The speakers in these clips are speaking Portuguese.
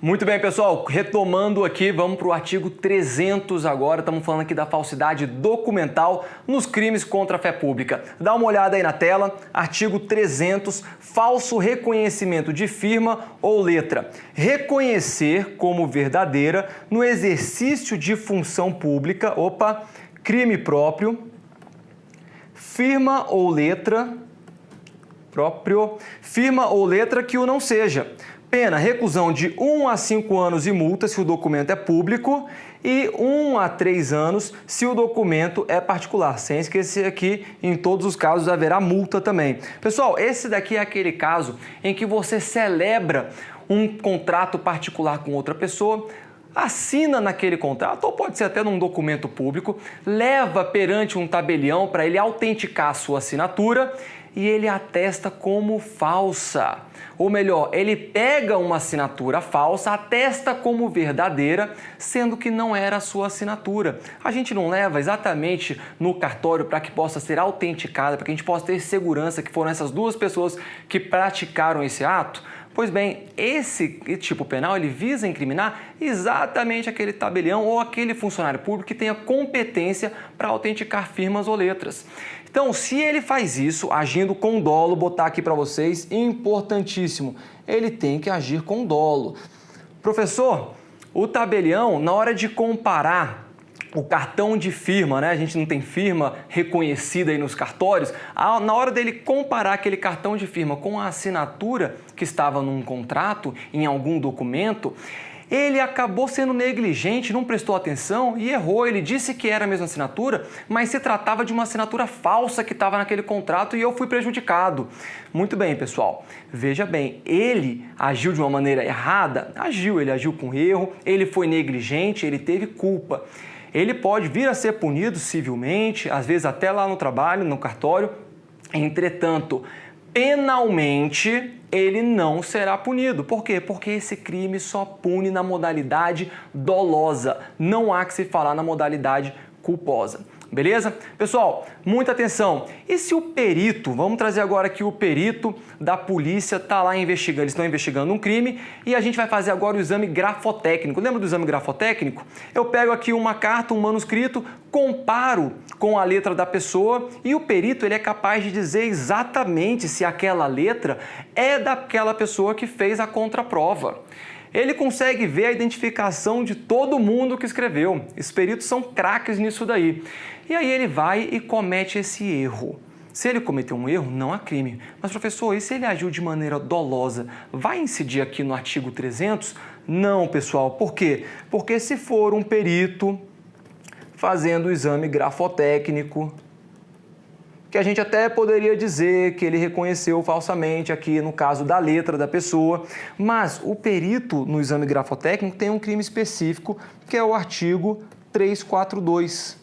Muito bem, pessoal, retomando aqui, vamos para o artigo 300 agora, estamos falando aqui da falsidade documental nos crimes contra a fé pública. Dá uma olhada aí na tela, artigo 300, falso reconhecimento de firma ou letra. Reconhecer como verdadeira no exercício de função pública, crime próprio, firma ou letra que o não seja. Pena, reclusão de 1 a 5 anos e multa se o documento é público e 1 a 3 anos se o documento é particular. Sem esquecer aqui, em todos os casos haverá multa também. Pessoal, esse daqui é aquele caso em que você celebra um contrato particular com outra pessoa, assina naquele contrato, ou pode ser até num documento público, leva perante um tabelião para ele autenticar a sua assinatura e ele atesta como falsa. Ou melhor, ele pega uma assinatura falsa, atesta como verdadeira, sendo que não era a sua assinatura. A gente não leva exatamente no cartório para que possa ser autenticada, para que a gente possa ter segurança que foram essas duas pessoas que praticaram esse ato? Pois bem, esse tipo penal ele visa incriminar exatamente aquele tabelião ou aquele funcionário público que tenha competência para autenticar firmas ou letras. Então, se ele faz isso, agindo com dolo, botar aqui para vocês, importantíssimo, ele tem que agir com dolo. Professor, o tabelião, na hora de comparar o cartão de firma, né? A gente não tem firma reconhecida aí nos cartórios. Na hora dele comparar aquele cartão de firma com a assinatura que estava num contrato, em algum documento, ele acabou sendo negligente, não prestou atenção e errou. Ele disse que era a mesma assinatura, mas se tratava de uma assinatura falsa que estava naquele contrato e eu fui prejudicado. Muito bem, pessoal. Veja bem, ele agiu de uma maneira errada? Ele agiu com erro, ele foi negligente, ele teve culpa. Ele pode vir a ser punido civilmente, às vezes até lá no trabalho, no cartório. Entretanto, penalmente, ele não será punido. Por quê? Porque esse crime só pune na modalidade dolosa. Não há que se falar na modalidade culposa. Beleza? Pessoal, muita atenção. E se o perito, vamos trazer agora aqui o perito da polícia, está lá investigando, eles estão investigando um crime e a gente vai fazer agora o exame grafotécnico. Lembra do exame grafotécnico? Eu pego aqui uma carta, um manuscrito, comparo com a letra da pessoa e o perito ele é capaz de dizer exatamente se aquela letra é daquela pessoa que fez a contraprova. Ele consegue ver a identificação de todo mundo que escreveu. Os peritos são craques nisso daí. E aí ele vai e comete esse erro. Se ele cometeu um erro, não há crime. Mas, professor, e se ele agiu de maneira dolosa, vai incidir aqui no artigo 300? Não, pessoal. Por quê? Porque se for um perito fazendo o exame grafotécnico, que a gente até poderia dizer que ele reconheceu falsamente aqui no caso da letra da pessoa, mas o perito no exame grafotécnico tem um crime específico, que é o artigo 342,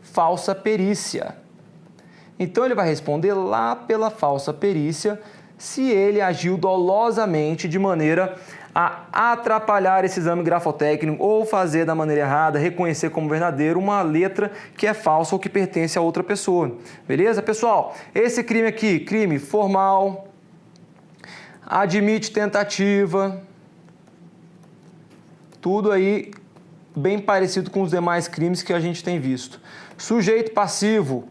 falsa perícia. Então ele vai responder lá pela falsa perícia se ele agiu dolosamente de maneira a atrapalhar esse exame grafotécnico ou fazer da maneira errada, reconhecer como verdadeiro uma letra que é falsa ou que pertence a outra pessoa. Beleza? Pessoal, esse crime aqui, crime formal, admite tentativa, tudo aí bem parecido com os demais crimes que a gente tem visto. Sujeito passivo.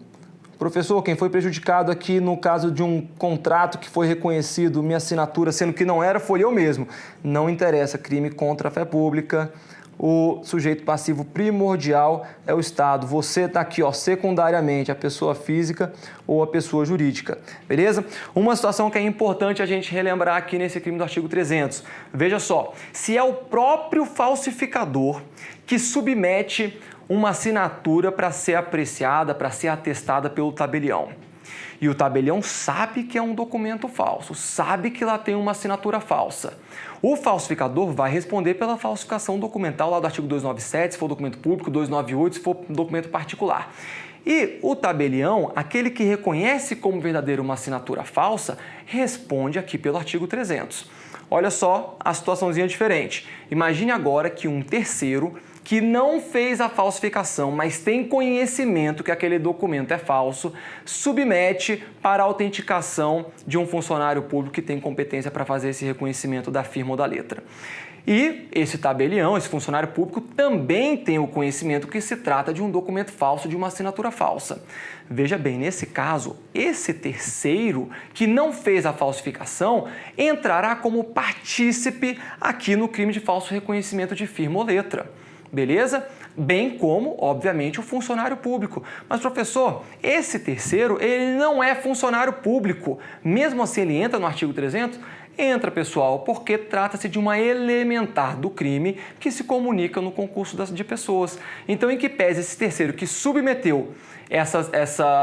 Professor, quem foi prejudicado aqui no caso de um contrato que foi reconhecido, minha assinatura, sendo que não era, foi eu mesmo. Não interessa, crime contra a fé pública. O sujeito passivo primordial é o Estado. Você está aqui, secundariamente, a pessoa física ou a pessoa jurídica. Beleza? Uma situação que é importante a gente relembrar aqui nesse crime do artigo 300. Veja só, se é o próprio falsificador que submete uma assinatura para ser apreciada, para ser atestada pelo tabelião. E o tabelião sabe que é um documento falso, sabe que lá tem uma assinatura falsa. O falsificador vai responder pela falsificação documental lá do artigo 297, se for documento público, 298, se for documento particular. E o tabelião, aquele que reconhece como verdadeiro uma assinatura falsa, responde aqui pelo artigo 300. Olha só a situaçãozinha diferente. Imagine agora que um terceiro que não fez a falsificação, mas tem conhecimento que aquele documento é falso, submete para a autenticação de um funcionário público que tem competência para fazer esse reconhecimento da firma ou da letra. E esse tabelião, esse funcionário público, também tem o conhecimento que se trata de um documento falso, de uma assinatura falsa. Veja bem, nesse caso, esse terceiro que não fez a falsificação entrará como partícipe aqui no crime de falso reconhecimento de firma ou letra. Beleza? Bem como, obviamente, o funcionário público. Mas, professor, esse terceiro, ele não é funcionário público. Mesmo assim, ele entra no artigo 300? Entra, pessoal, porque trata-se de uma elementar do crime que se comunica no concurso de pessoas. Então, em que pese esse terceiro que submeteu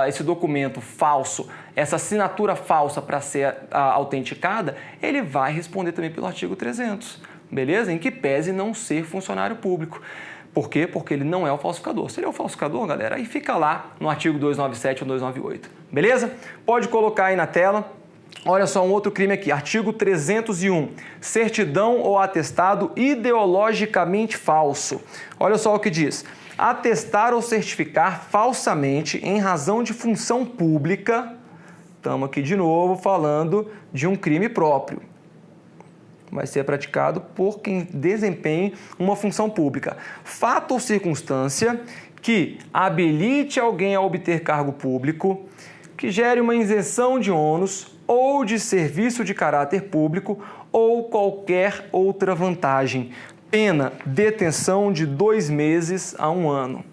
esse documento falso, essa assinatura falsa para ser autenticada, ele vai responder também pelo artigo 300. Beleza? Em que pese não ser funcionário público. Por quê? Porque ele não é o falsificador. Se ele é o falsificador, galera, aí fica lá no artigo 297 ou 298. Beleza? Pode colocar aí na tela. Olha só um outro crime aqui, artigo 301, certidão ou atestado ideologicamente falso. Olha só o que diz. Atestar ou certificar falsamente em razão de função pública. Estamos aqui de novo falando de um crime próprio. Vai ser praticado por quem desempenhe uma função pública. Fato ou circunstância que habilite alguém a obter cargo público, que gere uma isenção de ônus ou de serviço de caráter público ou qualquer outra vantagem. Pena, detenção de 2 meses a 1 ano.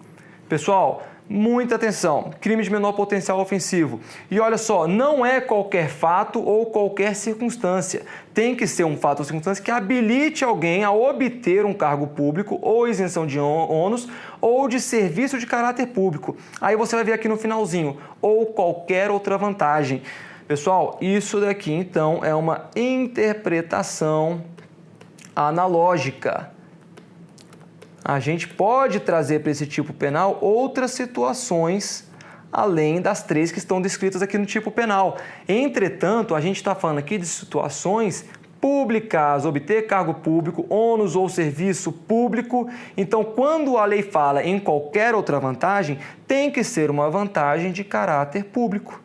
Pessoal, muita atenção, crime de menor potencial ofensivo. E olha só, não é qualquer fato ou qualquer circunstância. Tem que ser um fato ou circunstância que habilite alguém a obter um cargo público ou isenção de ônus ou de serviço de caráter público. Aí você vai ver aqui no finalzinho, ou qualquer outra vantagem. Pessoal, isso daqui então é uma interpretação analógica. A gente pode trazer para esse tipo penal outras situações além das 3 que estão descritas aqui no tipo penal. Entretanto, a gente está falando aqui de situações públicas, obter cargo público, ônus ou serviço público. Então, quando a lei fala em qualquer outra vantagem, tem que ser uma vantagem de caráter público.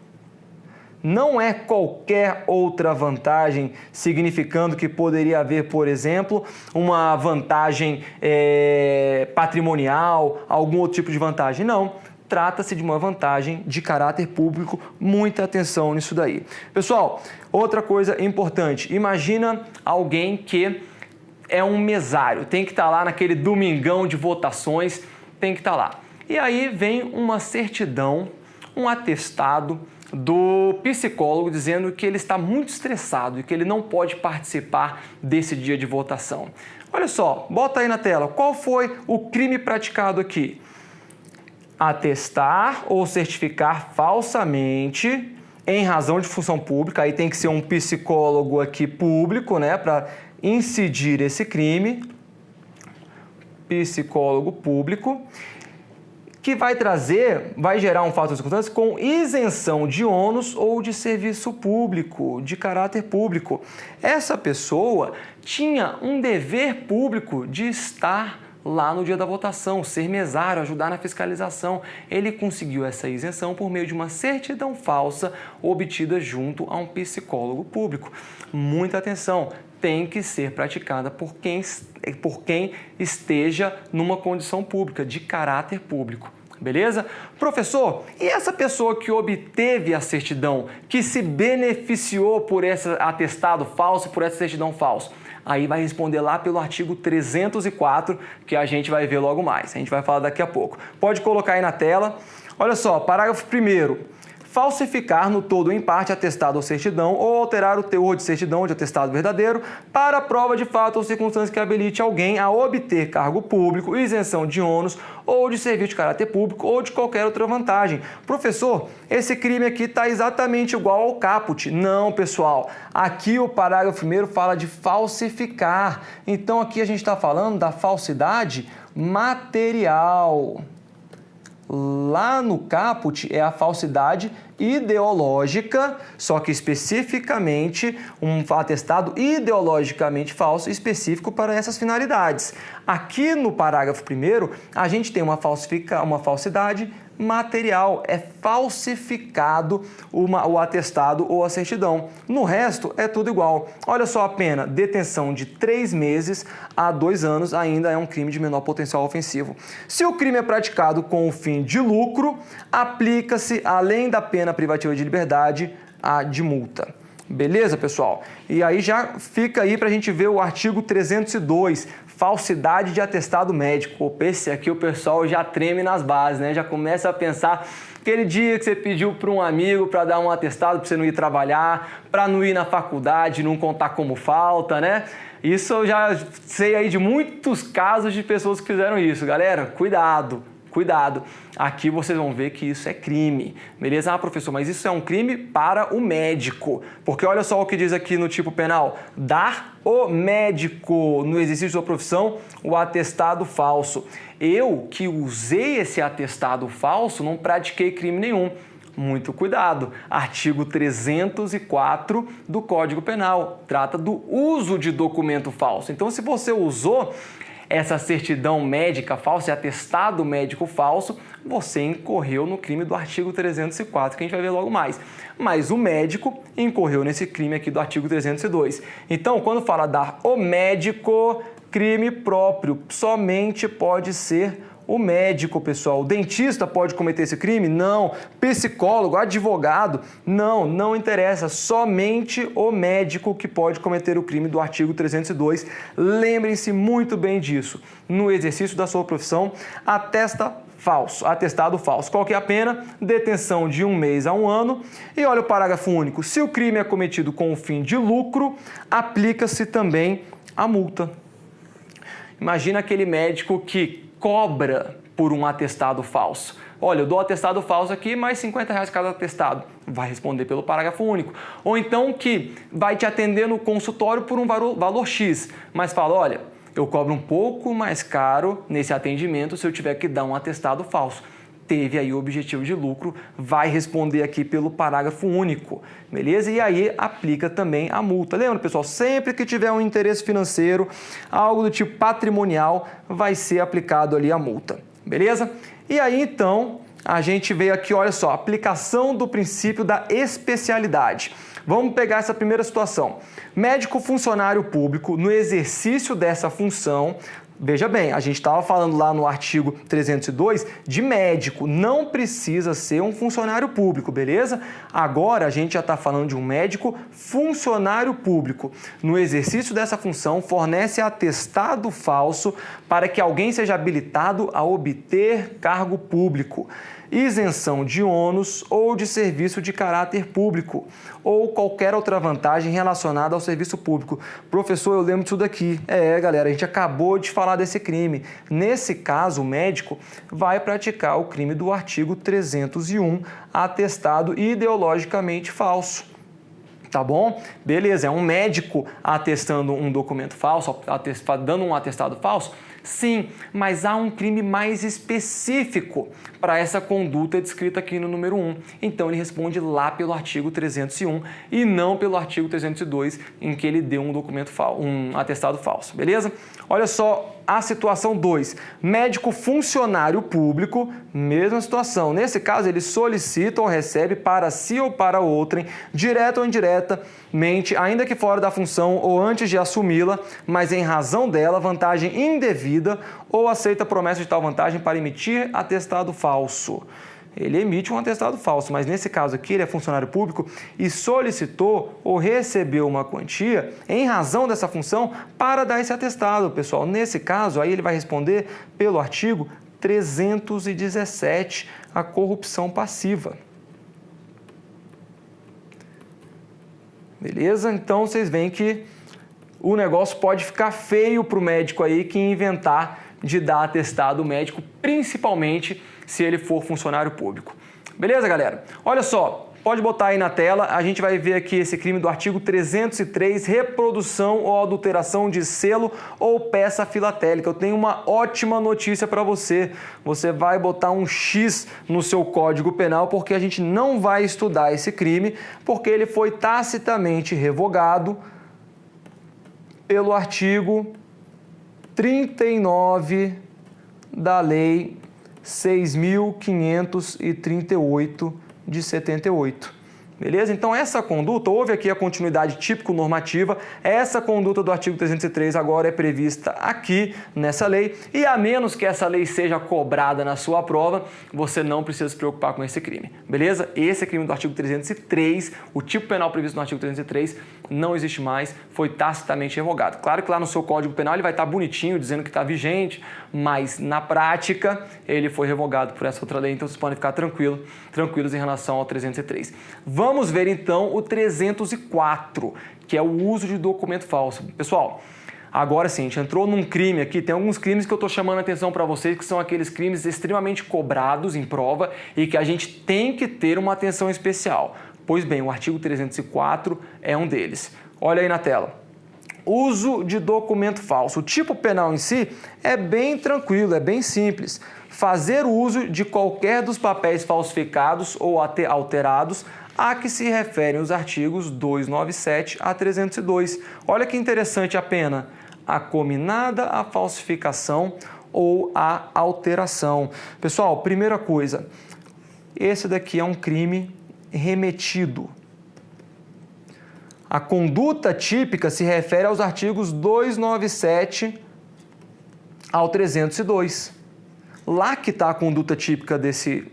Não é qualquer outra vantagem, significando que poderia haver, por exemplo, uma vantagem patrimonial, algum outro tipo de vantagem. Não, trata-se de uma vantagem de caráter público. Muita atenção nisso daí. Pessoal, outra coisa importante, imagina alguém que é um mesário, tem que estar lá naquele domingão de votações, tem que estar lá. E aí vem uma certidão, um atestado do psicólogo dizendo que ele está muito estressado e que ele não pode participar desse dia de votação. Olha só, bota aí na tela, qual foi o crime praticado aqui? Atestar ou certificar falsamente em razão de função pública, aí tem que ser um psicólogo aqui público, né, para incidir esse crime, psicólogo público, que vai gerar um fato de circunstância com isenção de ônus ou de serviço público, de caráter público. Essa pessoa tinha um dever público de estar lá no dia da votação, ser mesário, ajudar na fiscalização. Ele conseguiu essa isenção por meio de uma certidão falsa obtida junto a um psicólogo público. Muita atenção, tem que ser praticada por quem esteja numa condição pública, de caráter público. Beleza? Professor, e essa pessoa que obteve a certidão, que se beneficiou por esse atestado falso, por essa certidão falsa? Aí vai responder lá pelo artigo 304, que a gente vai ver logo mais. A gente vai falar daqui a pouco. Pode colocar aí na tela. Olha só, parágrafo 1º. Falsificar no todo ou em parte atestado ou certidão ou alterar o teor de certidão ou de atestado verdadeiro para prova de fato ou circunstância que habilite alguém a obter cargo público, isenção de ônus ou de serviço de caráter público ou de qualquer outra vantagem. Professor, esse crime aqui está exatamente igual ao caput. Não, pessoal. Aqui o parágrafo 1º fala de falsificar. Então aqui a gente está falando da falsidade material. Lá no caput é a falsidade ideológica, só que especificamente um atestado ideologicamente falso específico para essas finalidades. Aqui no parágrafo 1º, a gente tem uma falsidade material, é falsificado o atestado ou a certidão. No resto, é tudo igual. Olha só a pena, detenção de 3 meses a 2 anos ainda é um crime de menor potencial ofensivo. Se o crime é praticado com o fim de lucro, aplica-se, além da pena privativa de liberdade, a de multa. Beleza, pessoal? E aí já fica aí para a gente ver o artigo 302, falsidade de atestado médico. Opa, esse aqui o pessoal já treme nas bases, né? Já começa a pensar aquele dia que você pediu para um amigo para dar um atestado para você não ir trabalhar, para não ir na faculdade, não contar como falta, né? Isso eu já sei aí de muitos casos de pessoas que fizeram isso. Galera, cuidado. Cuidado, aqui vocês vão ver que isso é crime, beleza? Ah, professor, mas isso é um crime para o médico, porque olha só o que diz aqui no tipo penal, dar o médico no exercício da profissão o atestado falso. Eu que usei esse atestado falso não pratiquei crime nenhum. Muito cuidado, artigo 304 do Código Penal, trata do uso de documento falso. Então, se você usou essa certidão médica falsa, atestado médico falso, você incorreu no crime do artigo 304, que a gente vai ver logo mais. Mas o médico incorreu nesse crime aqui do artigo 302. Então, quando fala dar o médico, crime próprio, somente pode ser o médico, pessoal. O dentista pode cometer esse crime? Não. Psicólogo, advogado? Não, não interessa. Somente o médico que pode cometer o crime do artigo 302. Lembrem-se muito bem disso. No exercício da sua profissão, atestado falso. Qual que é a pena? Detenção de 1 mês a 1 ano. E olha o parágrafo único. Se o crime é cometido com o fim de lucro, aplica-se também a multa. Imagina aquele médico que cobra por um atestado falso. Olha, eu dou atestado falso aqui, mais R$50 cada atestado. Vai responder pelo parágrafo único. Ou então que vai te atender no consultório por um valor X, mas fala, olha, eu cobro um pouco mais caro nesse atendimento se eu tiver que dar um atestado falso. Teve aí o objetivo de lucro, vai responder aqui pelo parágrafo único, beleza? E aí aplica também a multa. Lembra, pessoal, sempre que tiver um interesse financeiro, algo do tipo patrimonial, vai ser aplicado ali a multa, beleza? E aí, então, a gente veio aqui, olha só, aplicação do princípio da especialidade. Vamos pegar essa primeira situação. Médico funcionário público, no exercício dessa função, veja bem, a gente estava falando lá no artigo 302 de médico, não precisa ser um funcionário público, beleza? Agora a gente já está falando de um médico funcionário público. No exercício dessa função, fornece atestado falso para que alguém seja habilitado a obter cargo público, isenção de ônus ou de serviço de caráter público, ou qualquer outra vantagem relacionada ao serviço público. Professor, eu lembro disso daqui. Galera, a gente acabou de falar desse crime. Nesse caso, o médico vai praticar o crime do artigo 301, atestado ideologicamente falso. Tá bom? Beleza, é um médico atestando um documento falso, dando um atestado falso? Sim, mas há um crime mais específico para essa conduta descrita aqui no número 1. Então ele responde lá pelo artigo 301 e não pelo artigo 302, em que ele deu um atestado falso, beleza? Olha só a situação 2. Médico funcionário público, mesma situação. Nesse caso, ele solicita ou recebe para si ou para outrem, direta ou indiretamente, ainda que fora da função ou antes de assumi-la, mas em razão dela, vantagem indevida ou aceita promessa de tal vantagem para emitir atestado falso. Ele emite um atestado falso, mas nesse caso aqui ele é funcionário público e solicitou ou recebeu uma quantia em razão dessa função para dar esse atestado, pessoal. Nesse caso, aí ele vai responder pelo artigo 317, a corrupção passiva. Beleza? Então vocês veem que o negócio pode ficar feio para o médico aí que inventar de dar atestado médico, principalmente se ele for funcionário público. Beleza, galera? Olha só, pode botar aí na tela, a gente vai ver aqui esse crime do artigo 303, reprodução ou adulteração de selo ou peça filatélica. Eu tenho uma ótima notícia para você. Você vai botar um X no seu Código Penal porque a gente não vai estudar esse crime, porque ele foi tacitamente revogado pelo artigo 39 da Lei 6.538 de 78. Beleza? Então, essa conduta, houve aqui a continuidade típico-normativa, essa conduta do artigo 303 agora é prevista aqui nessa lei, e a menos que essa lei seja cobrada na sua prova, você não precisa se preocupar com esse crime. Beleza? Esse é crime do artigo 303, o tipo penal previsto no artigo 303 não existe mais, foi tacitamente revogado. Claro que lá no seu Código Penal ele vai estar bonitinho, dizendo que está vigente, mas na prática ele foi revogado por essa outra lei, então vocês podem ficar tranquilos em relação ao 303. Vamos ver então o 304, que é o uso de documento falso. Pessoal, agora sim, a gente entrou num crime aqui, tem alguns crimes que eu estou chamando a atenção para vocês, que são aqueles crimes extremamente cobrados em prova e que a gente tem que ter uma atenção especial. Pois bem, o artigo 304 é um deles. Olha aí na tela. Uso de documento falso. O tipo penal em si é bem tranquilo, é bem simples. Fazer uso de qualquer dos papéis falsificados ou alterados a que se referem os artigos 297 a 302. Olha que interessante a pena. A cominada à falsificação ou à alteração. Pessoal, primeira coisa, esse daqui é um crime remetido. A conduta típica se refere aos artigos 297 ao 302. Lá que está a conduta típica desse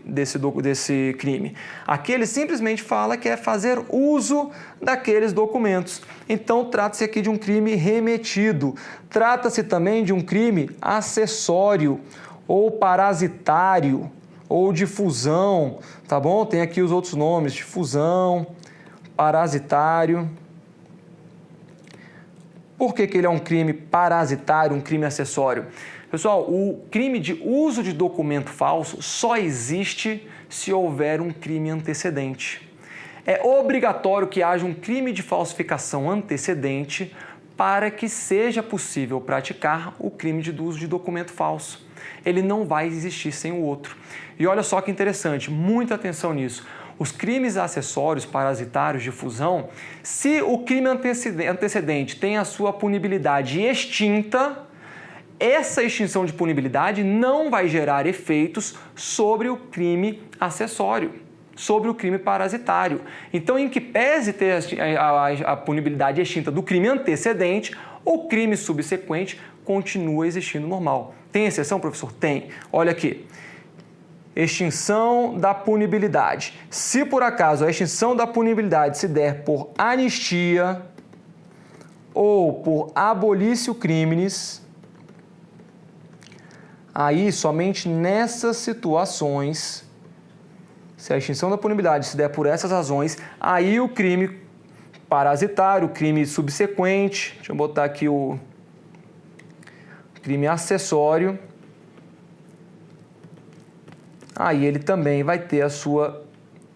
crime. Aqui ele simplesmente fala que é fazer uso daqueles documentos. Então, trata-se aqui de um crime remetido. Trata-se também de um crime acessório ou parasitário ou difusão, tá bom? Tem aqui os outros nomes, difusão, parasitário. Por que ele é um crime parasitário, um crime acessório? Pessoal, o crime de uso de documento falso só existe se houver um crime antecedente. É obrigatório que haja um crime de falsificação antecedente para que seja possível praticar o crime de uso de documento falso. Ele não vai existir sem o outro. E olha só que interessante, muita atenção nisso. Os crimes acessórios, parasitários, difusão, se o crime antecedente tem a sua punibilidade extinta, essa extinção de punibilidade não vai gerar efeitos sobre o crime acessório, sobre o crime parasitário. Então, em que pese ter a punibilidade extinta do crime antecedente, o crime subsequente continua existindo normal. Tem exceção, professor? Tem. Olha aqui. Extinção da punibilidade. Se por acaso a extinção da punibilidade se der por anistia ou por abolício criminis, aí somente nessas situações, se a extinção da punibilidade se der por essas razões, aí o crime parasitário, o crime subsequente, deixa eu botar aqui o crime acessório, aí ele também vai ter a sua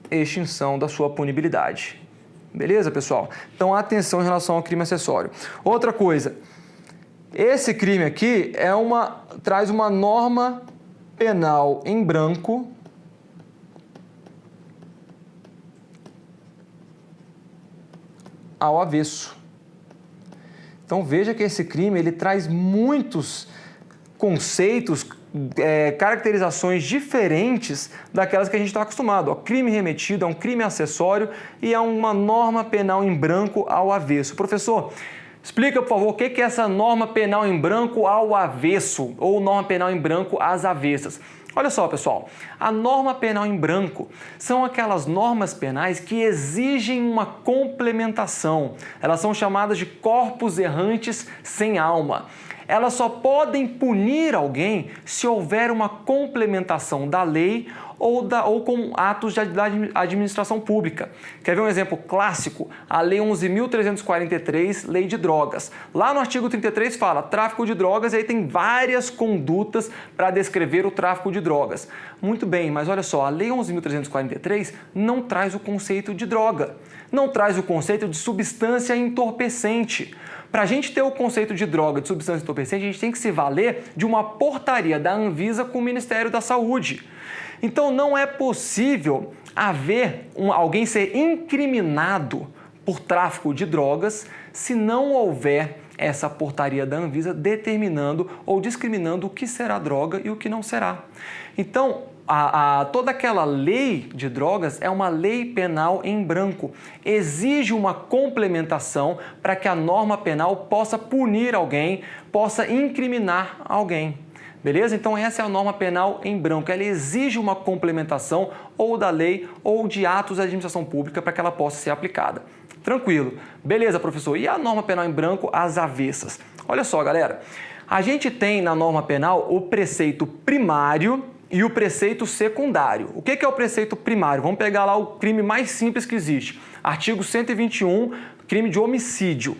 extinção da sua punibilidade. Beleza, pessoal? Então, atenção em relação ao crime acessório. Outra coisa, esse crime aqui traz uma norma penal em branco ao avesso. Então, veja que esse crime ele traz muitos conceitos, caracterizações diferentes daquelas que a gente está acostumado. Crime remetido é um crime acessório e é uma norma penal em branco ao avesso. Professor, explica, por favor, o que é essa norma penal em branco ao avesso ou norma penal em branco às avessas. Olha só, pessoal, a norma penal em branco são aquelas normas penais que exigem uma complementação. Elas são chamadas de corpos errantes sem alma. Elas só podem punir alguém se houver uma complementação da lei ou com atos da administração pública. Quer ver um exemplo clássico? A Lei 11.343, Lei de Drogas. Lá no artigo 33 fala tráfico de drogas e aí tem várias condutas para descrever o tráfico de drogas. Muito bem, mas olha só, a Lei 11.343 não traz o conceito de droga, não traz o conceito de substância entorpecente. Para a gente ter o conceito de droga, de substância entorpecente, a gente tem que se valer de uma portaria da Anvisa com o Ministério da Saúde. Então, não é possível haver alguém ser incriminado por tráfico de drogas se não houver essa portaria da Anvisa determinando ou discriminando o que será droga e o que não será. Então, toda aquela lei de drogas é uma lei penal em branco. Exige uma complementação para que a norma penal possa punir alguém, possa incriminar alguém. Beleza? Então essa é a norma penal em branco. Ela exige uma complementação ou da lei ou de atos da administração pública para que ela possa ser aplicada. Tranquilo. Beleza, professor. E a norma penal em branco, as avessas? Olha só, galera. A gente tem na norma penal o preceito primário e o preceito secundário. O que é o preceito primário? Vamos pegar lá o crime mais simples que existe. Artigo 121, crime de homicídio.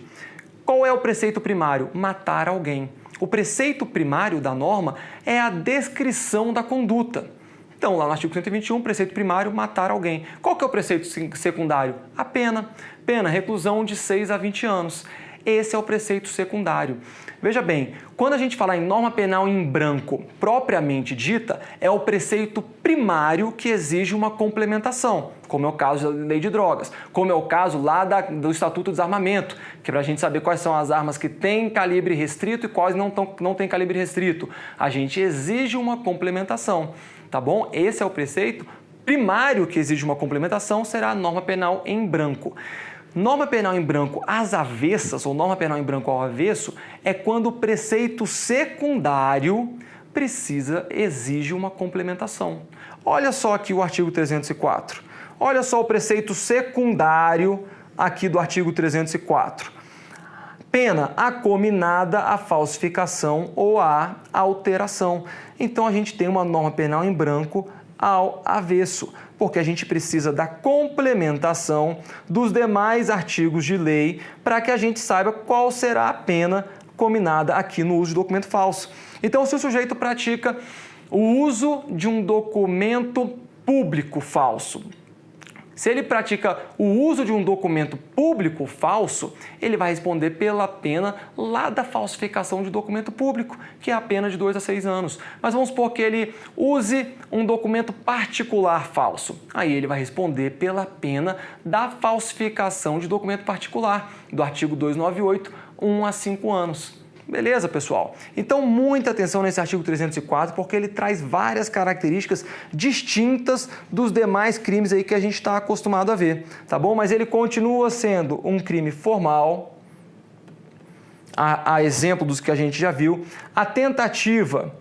Qual é o preceito primário? Matar alguém. O preceito primário da norma é a descrição da conduta. Então, lá no artigo 121, preceito primário, matar alguém. Qual que é o preceito secundário? A pena. Pena, reclusão de 6 a 20 anos. Esse é o preceito secundário. Veja bem, quando a gente falar em norma penal em branco propriamente dita, é o preceito primário que exige uma complementação, como é o caso da lei de drogas, como é o caso lá do Estatuto do Desarmamento, que é para a gente saber quais são as armas que têm calibre restrito e quais não têm calibre restrito. A gente exige uma complementação, tá bom? Esse é o preceito primário que exige uma complementação, será a norma penal em branco. Norma penal em branco às avessas, ou norma penal em branco ao avesso, é quando o preceito secundário exige uma complementação. Olha só aqui o artigo 304. Olha só o preceito secundário aqui do artigo 304. Pena acominada à falsificação ou à alteração. Então a gente tem uma norma penal em branco ao avesso, porque a gente precisa da complementação dos demais artigos de lei para que a gente saiba qual será a pena cominada aqui no uso de documento falso. Então, se o sujeito pratica o uso de um documento público falso, se ele pratica o uso de um documento público falso, ele vai responder pela pena lá da falsificação de documento público, que é a pena de 2 a 6 anos. Mas vamos supor que ele use um documento particular falso. Aí ele vai responder pela pena da falsificação de documento particular, do artigo 298, 1 a 5 anos. Beleza, pessoal? Então, muita atenção nesse artigo 304, porque ele traz várias características distintas dos demais crimes aí que a gente está acostumado a ver, tá bom? Mas ele continua sendo um crime formal, a exemplo dos que a gente já viu. A tentativa,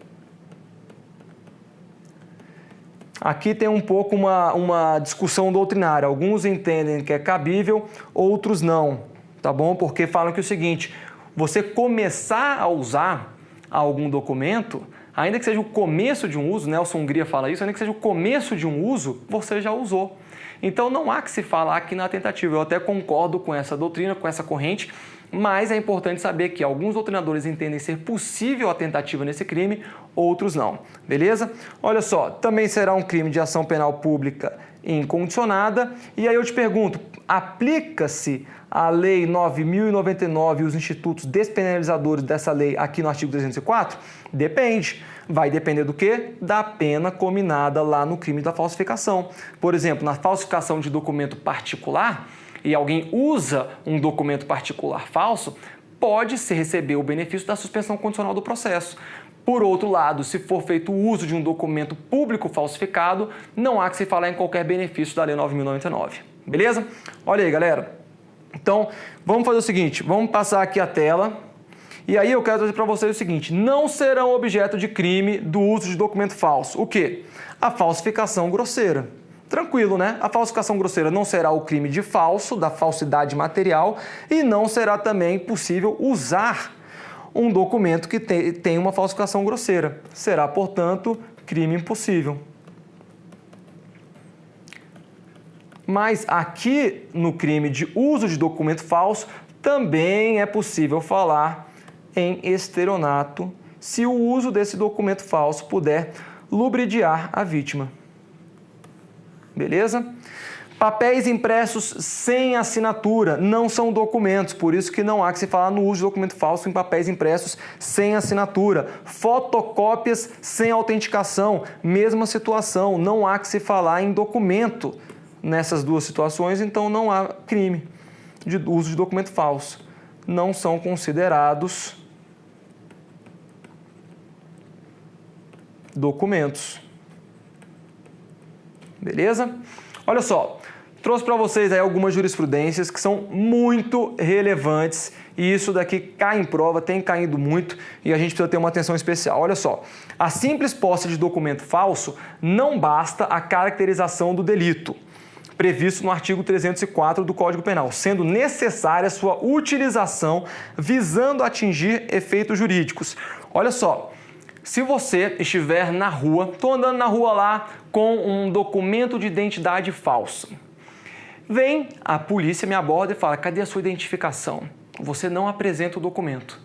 aqui tem um pouco uma discussão doutrinária. Alguns entendem que é cabível, outros não, tá bom? Porque falam que é o seguinte: você começar a usar algum documento, ainda que seja o começo de um uso, Nelson Hungria fala isso, ainda que seja o começo de um uso, você já usou. Então não há que se falar aqui na tentativa. Eu até concordo com essa doutrina, com essa corrente, mas é importante saber que alguns doutrinadores entendem ser possível a tentativa nesse crime, outros não. Beleza? Olha só, também será um crime de ação penal pública incondicionada. E aí eu te pergunto, aplica-se a Lei 9.099 e os institutos despenalizadores dessa lei aqui no artigo 304? Depende. Vai depender do quê? Da pena cominada lá no crime da falsificação. Por exemplo, na falsificação de documento particular, e alguém usa um documento particular falso, pode-se receber o benefício da suspensão condicional do processo. Por outro lado, se for feito o uso de um documento público falsificado, não há que se falar em qualquer benefício da Lei 9.099. Beleza? Olha aí, galera. Então, vamos fazer o seguinte, vamos passar aqui a tela, e aí eu quero trazer para vocês o seguinte: não serão objeto de crime do uso de documento falso. O quê? A falsificação grosseira. Tranquilo, né? A falsificação grosseira não será o crime de falso, da falsidade material, e não será também possível usar um documento que tem uma falsificação grosseira. Será, portanto, crime impossível. Mas aqui no crime de uso de documento falso também é possível falar em estelionato se o uso desse documento falso puder lubridiar a vítima. Beleza? Papéis impressos sem assinatura não são documentos, por isso que não há que se falar no uso de documento falso em papéis impressos sem assinatura. Fotocópias sem autenticação, mesma situação, não há que se falar em documento nessas duas situações, então não há crime de uso de documento falso. Não são considerados documentos. beleza? Olha só, trouxe para vocês aí algumas jurisprudências que são muito relevantes e isso daqui cai em prova, tem caído muito e a gente precisa ter uma atenção especial. Olha só, a simples posse de documento falso não basta a caracterização do delito previsto no artigo 304 do Código Penal, sendo necessária sua utilização visando atingir efeitos jurídicos. Olha só, se você estiver na rua, estou andando na rua lá com um documento de identidade falso, vem a polícia, me aborda e fala, cadê a sua identificação? Você não apresenta o documento.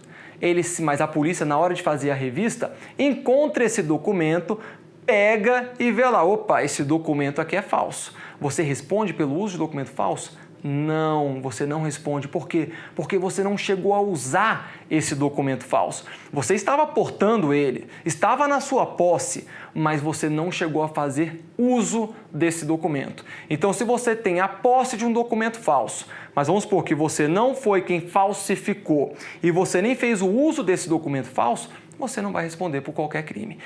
Mas a polícia, na hora de fazer a revista, encontra esse documento, pega e vê lá, opa, esse documento aqui é falso. Você responde pelo uso de documento falso? Não, você não responde. Por quê? Porque você não chegou a usar esse documento falso. Você estava portando ele, estava na sua posse, mas você não chegou a fazer uso desse documento. Então, se você tem a posse de um documento falso, mas vamos supor que você não foi quem falsificou e você nem fez o uso desse documento falso, você não vai responder por qualquer crime.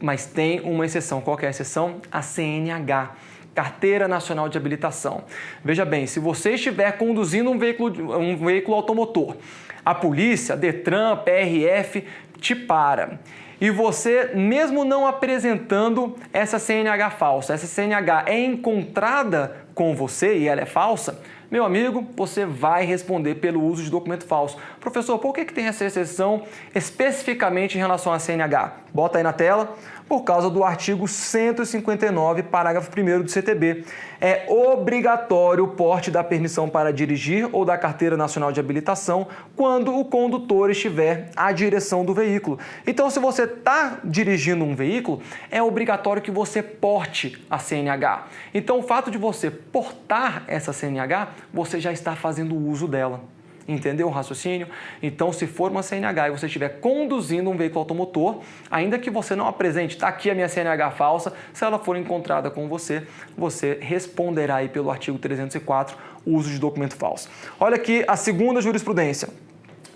Mas tem uma exceção. Qual que é a exceção? A CNH. Carteira Nacional de Habilitação. Veja bem, se você estiver conduzindo um veículo automotor, a polícia, Detran, PRF, te para. E você, mesmo não apresentando essa CNH falsa, essa CNH é encontrada com você e ela é falsa, meu amigo, você vai responder pelo uso de documento falso. Professor, por que tem essa exceção especificamente em relação à CNH? Bota aí na tela. Por causa do artigo 159, parágrafo 1º do CTB. É obrigatório o porte da permissão para dirigir ou da Carteira Nacional de Habilitação quando o condutor estiver à direção do veículo. Então, se você está dirigindo um veículo, é obrigatório que você porte a CNH. Então, o fato de você portar essa CNH, você já está fazendo uso dela. Entendeu o raciocínio? Então, se for uma CNH e você estiver conduzindo um veículo automotor, ainda que você não apresente, está aqui a minha CNH falsa, se ela for encontrada com você, você responderá aí pelo artigo 304, uso de documento falso. Olha aqui a segunda jurisprudência.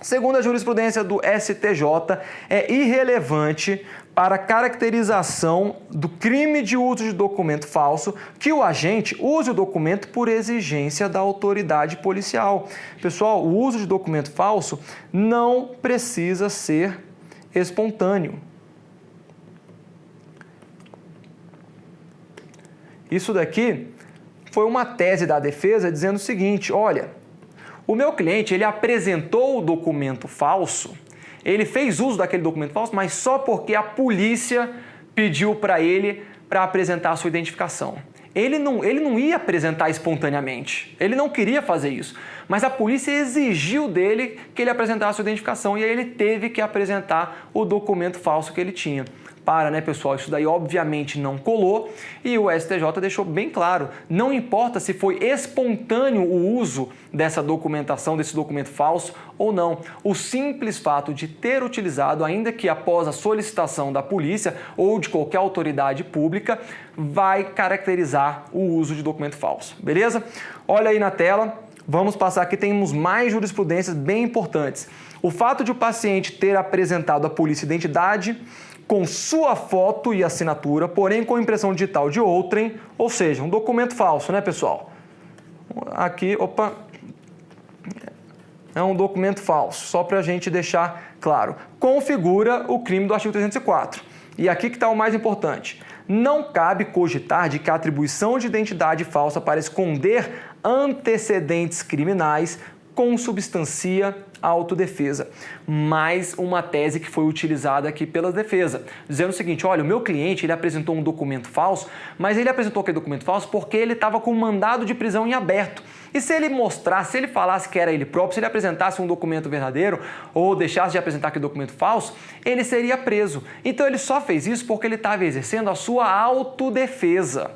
Segundo a jurisprudência do STJ, é irrelevante para a caracterização do crime de uso de documento falso que o agente use o documento por exigência da autoridade policial. Pessoal, o uso de documento falso não precisa ser espontâneo. Isso daqui foi uma tese da defesa dizendo o seguinte, olha, o meu cliente ele apresentou o documento falso, ele fez uso daquele documento falso, mas só porque a polícia pediu para ele para apresentar a sua identificação. Ele não ia apresentar espontaneamente, ele não queria fazer isso, mas a polícia exigiu dele que ele apresentasse a sua identificação e aí ele teve que apresentar o documento falso que ele tinha. Né, pessoal? Isso daí obviamente não colou e o STJ deixou bem claro, não importa se foi espontâneo o uso dessa documentação, desse documento falso ou não. O simples fato de ter utilizado, ainda que após a solicitação da polícia ou de qualquer autoridade pública, vai caracterizar o uso de documento falso, beleza? Olha aí na tela, vamos passar aqui, temos mais jurisprudências bem importantes. O fato de o paciente ter apresentado à polícia identidade com sua foto e assinatura, porém com impressão digital de outrem, ou seja, um documento falso, né, pessoal? Aqui, opa, é um documento falso, só para a gente deixar claro. Configura o crime do artigo 304. E aqui que está o mais importante. Não cabe cogitar de que a atribuição de identidade falsa para esconder antecedentes criminais consubstancia a autodefesa. Mais uma tese que foi utilizada aqui pela defesa, dizendo o seguinte, olha, o meu cliente ele apresentou um documento falso, mas ele apresentou aquele documento falso porque ele estava com um mandado de prisão em aberto. E se ele mostrasse, se ele falasse que era ele próprio, se ele apresentasse um documento verdadeiro ou deixasse de apresentar aquele documento falso, ele seria preso. Então ele só fez isso porque ele estava exercendo a sua autodefesa.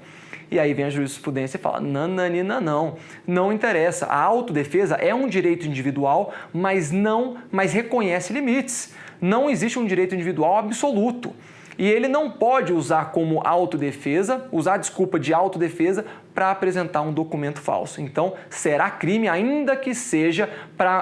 E aí vem a jurisprudência e fala, nananina, não interessa. A autodefesa é um direito individual, mas reconhece limites. Não existe um direito individual absoluto. E ele não pode usar como autodefesa, usar a desculpa de autodefesa para apresentar um documento falso. Então, será crime, ainda que seja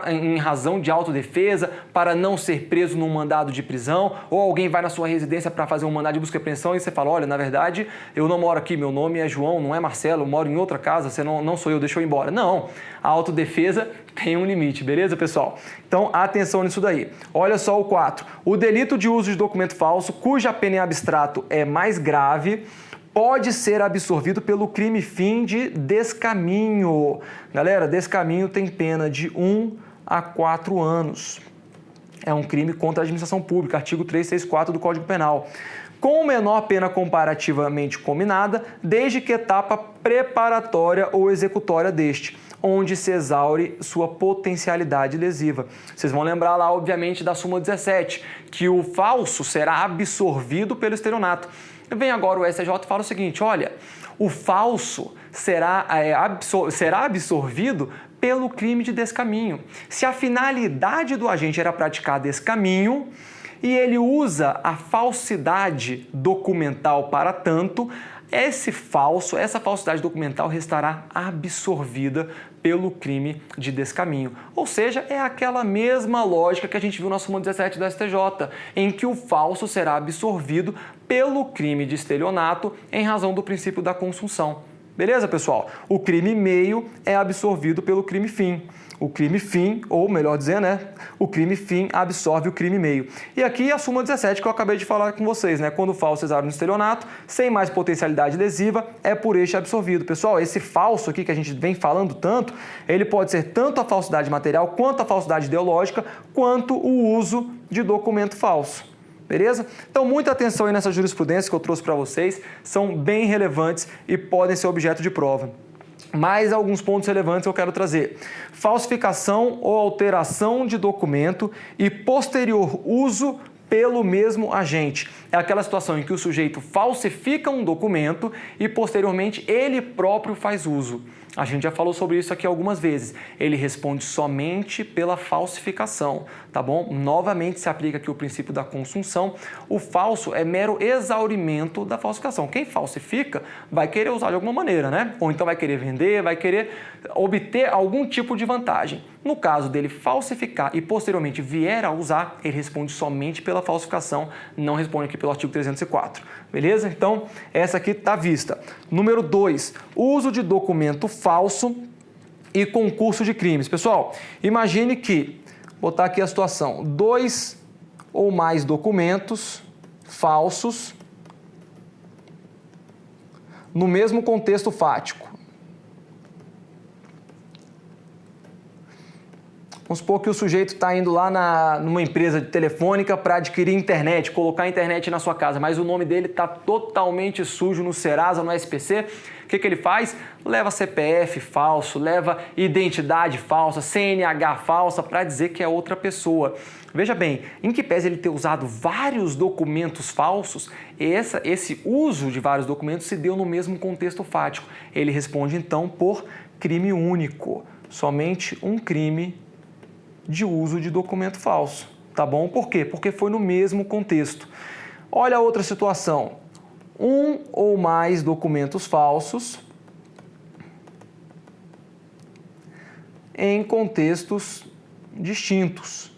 em razão de autodefesa, para não ser preso num mandado de prisão, ou alguém vai na sua residência para fazer um mandado de busca e apreensão e você fala, olha, na verdade, eu não moro aqui, meu nome é João, não é Marcelo, eu moro em outra casa, você não sou eu, deixa eu ir embora. Não, a autodefesa tem um limite, beleza, pessoal? Então, atenção nisso daí. Olha só o 4. O delito de uso de documento falso, cuja pena em abstrato é mais grave, pode ser absorvido pelo crime fim de descaminho. Galera, descaminho tem pena de 1 a 4 anos. É um crime contra a administração pública, artigo 364 do Código Penal. Com menor pena comparativamente combinada, desde que etapa preparatória ou executória deste, onde se exaure sua potencialidade lesiva. Vocês vão lembrar lá, obviamente, da súmula 17, que o falso será absorvido pelo estelionato. Vem agora o STJ e fala o seguinte, olha, o falso será absorvido pelo crime de descaminho. Se a finalidade do agente era praticar descaminho e ele usa a falsidade documental para tanto, essa falsidade documental restará absorvida pelo crime de descaminho. Ou seja, é aquela mesma lógica que a gente viu na súmula 17 do STJ, em que o falso será absorvido pelo crime de estelionato em razão do princípio da consunção. Beleza, pessoal? O crime meio é absorvido pelo crime fim. O crime fim, ou melhor dizer, o crime fim absorve o crime meio. E aqui a súmula 17 que eu acabei de falar com vocês, quando o falso exaure no estelionato, sem mais potencialidade lesiva, é por este absorvido. Pessoal, esse falso aqui que a gente vem falando tanto, ele pode ser tanto a falsidade material, quanto a falsidade ideológica, quanto o uso de documento falso. Beleza? Então, muita atenção aí nessa jurisprudência que eu trouxe para vocês, são bem relevantes e podem ser objeto de prova. Mais alguns pontos relevantes que eu quero trazer. Falsificação ou alteração de documento e posterior uso pelo mesmo agente. É aquela situação em que o sujeito falsifica um documento e posteriormente ele próprio faz uso. A gente já falou sobre isso aqui algumas vezes. Ele responde somente pela falsificação, tá bom? Novamente se aplica aqui o princípio da consunção. O falso é mero exaurimento da falsificação. Quem falsifica vai querer usar de alguma maneira, Ou então vai querer vender, vai querer obter algum tipo de vantagem. No caso dele falsificar e posteriormente vier a usar, ele responde somente pela falsificação, não responde aqui pelo artigo 304. Beleza? Então, essa aqui está vista. Número 2, uso de documento falso e concurso de crimes. Pessoal, imagine que, vou botar aqui a situação, 2 ou mais documentos falsos no mesmo contexto fático. Vamos supor que o sujeito está indo lá numa empresa de telefônica para adquirir internet, colocar a internet na sua casa, mas o nome dele está totalmente sujo no Serasa, no SPC. O que ele faz? Leva CPF falso, leva identidade falsa, CNH falsa para dizer que é outra pessoa. Veja bem, em que pese ele ter usado vários documentos falsos, esse uso de vários documentos se deu no mesmo contexto fático. Ele responde então por crime único, somente um crime de uso de documento falso, tá bom? Por quê? Porque foi no mesmo contexto. Olha a outra situação. Um ou mais documentos falsos em contextos distintos.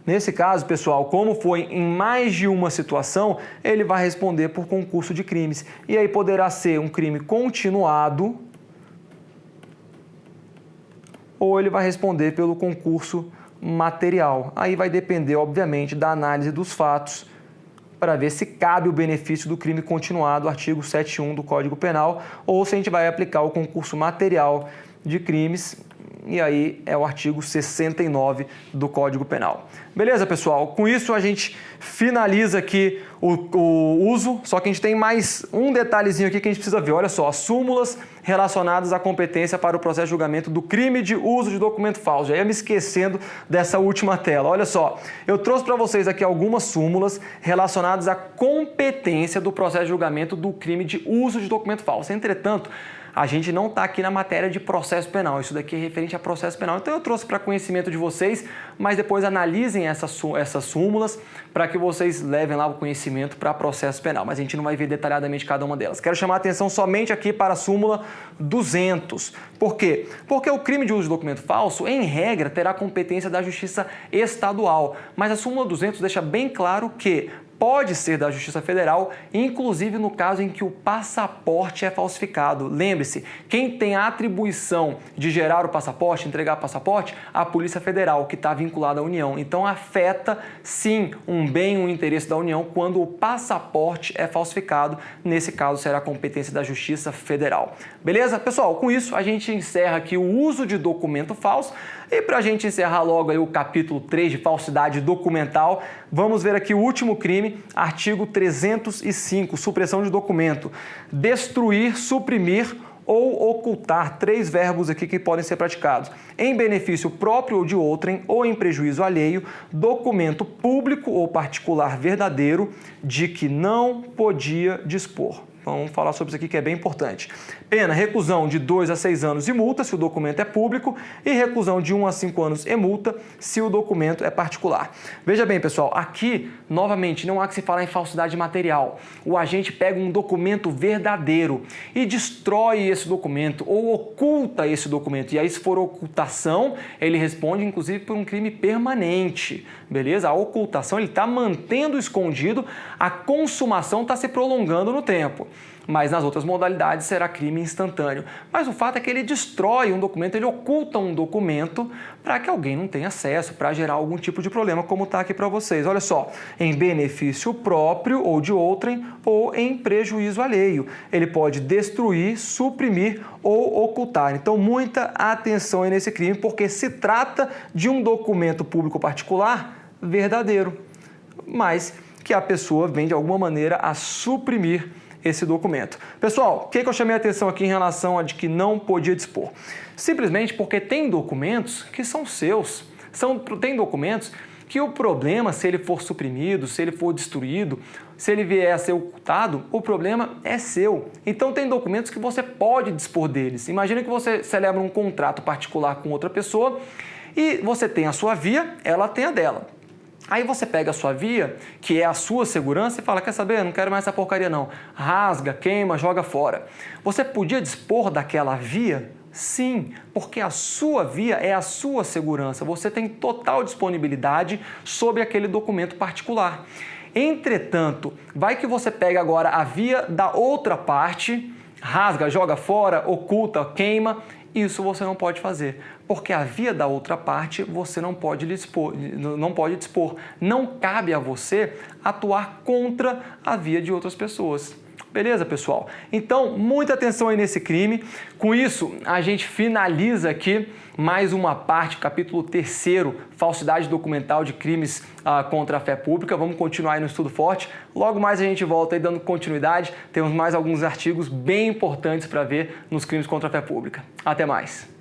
Nesse caso, pessoal, como foi em mais de uma situação, ele vai responder por concurso de crimes. E aí poderá ser um crime continuado ou ele vai responder pelo concurso material. Aí vai depender, obviamente, da análise dos fatos para ver se cabe o benefício do crime continuado, artigo 71 do Código Penal, ou se a gente vai aplicar o concurso material de crimes, e aí é o artigo 69 do Código Penal. Beleza, pessoal? Com isso a gente finaliza aqui o uso, só que a gente tem mais um detalhezinho aqui que a gente precisa ver. Olha só, as súmulas relacionadas à competência para o processo de julgamento do crime de uso de documento falso. Já ia me esquecendo dessa última tela. Olha só, eu trouxe para vocês aqui algumas súmulas relacionadas à competência do processo de julgamento do crime de uso de documento falso. Entretanto, a gente não está aqui na matéria de processo penal, isso daqui é referente a processo penal. Então eu trouxe para conhecimento de vocês, mas depois analisem essas súmulas para que vocês levem lá o conhecimento para processo penal, mas a gente não vai ver detalhadamente cada uma delas. Quero chamar a atenção somente aqui para a súmula 200. Por quê? Porque o crime de uso de documento falso, em regra, terá competência da Justiça Estadual, mas a súmula 200 deixa bem claro que pode ser da Justiça Federal, inclusive no caso em que o passaporte é falsificado. Lembre-se, quem tem a atribuição de gerar o passaporte, entregar o passaporte, a Polícia Federal, que está vinculada à União. Então afeta, sim, um bem, um interesse da União quando o passaporte é falsificado. Nesse caso, será a competência da Justiça Federal. Beleza? Pessoal, com isso a gente encerra aqui o uso de documento falso. E para a gente encerrar logo aí o capítulo 3 de falsidade documental, vamos ver aqui o último crime, artigo 305, supressão de documento. Destruir, suprimir ou ocultar, 3 verbos aqui que podem ser praticados. Em benefício próprio ou de outrem, ou em prejuízo alheio, documento público ou particular verdadeiro de que não podia dispor. Vamos falar sobre isso aqui que é bem importante. Pena, reclusão de 2 a 6 anos e multa se o documento é público e reclusão de 1 a 5 anos e multa se o documento é particular. Veja bem, pessoal, aqui, novamente, não há que se falar em falsidade material. O agente pega um documento verdadeiro e destrói esse documento ou oculta esse documento. E aí, se for ocultação, ele responde, inclusive, por um crime permanente. Beleza? A ocultação, ele está mantendo escondido, a consumação está se prolongando no tempo. Mas nas outras modalidades será crime instantâneo. Mas o fato é que ele destrói um documento, ele oculta um documento para que alguém não tenha acesso, para gerar algum tipo de problema, como está aqui para vocês. Olha só, em benefício próprio ou de outrem ou em prejuízo alheio. Ele pode destruir, suprimir ou ocultar. Então, muita atenção aí nesse crime, porque se trata de um documento público particular verdadeiro, mas que a pessoa vem de alguma maneira a suprimir esse documento. Pessoal, o que eu chamei a atenção aqui em relação a de que não podia dispor? Simplesmente porque tem documentos que são seus. Tem documentos que o problema, se ele for suprimido, se ele for destruído, se ele vier a ser ocultado, o problema é seu. Então tem documentos que você pode dispor deles. Imagina que você celebra um contrato particular com outra pessoa e você tem a sua via, ela tem a dela. Aí você pega a sua via, que é a sua segurança, e fala, quer saber, não quero mais essa porcaria não. Rasga, queima, joga fora. Você podia dispor daquela via? Sim, porque a sua via é a sua segurança. Você tem total disponibilidade sobre aquele documento particular. Entretanto, vai que você pega agora a via da outra parte, rasga, joga fora, oculta, queima. Isso você não pode fazer, porque a via da outra parte você não pode dispor. Não cabe a você atuar contra a via de outras pessoas. Beleza, pessoal? Então, muita atenção aí nesse crime. Com isso, a gente finaliza aqui mais uma parte, capítulo 3º, falsidade documental de crimes contra a fé pública. Vamos continuar aí no estudo forte. Logo mais a gente volta aí dando continuidade. Temos mais alguns artigos bem importantes para ver nos crimes contra a fé pública. Até mais!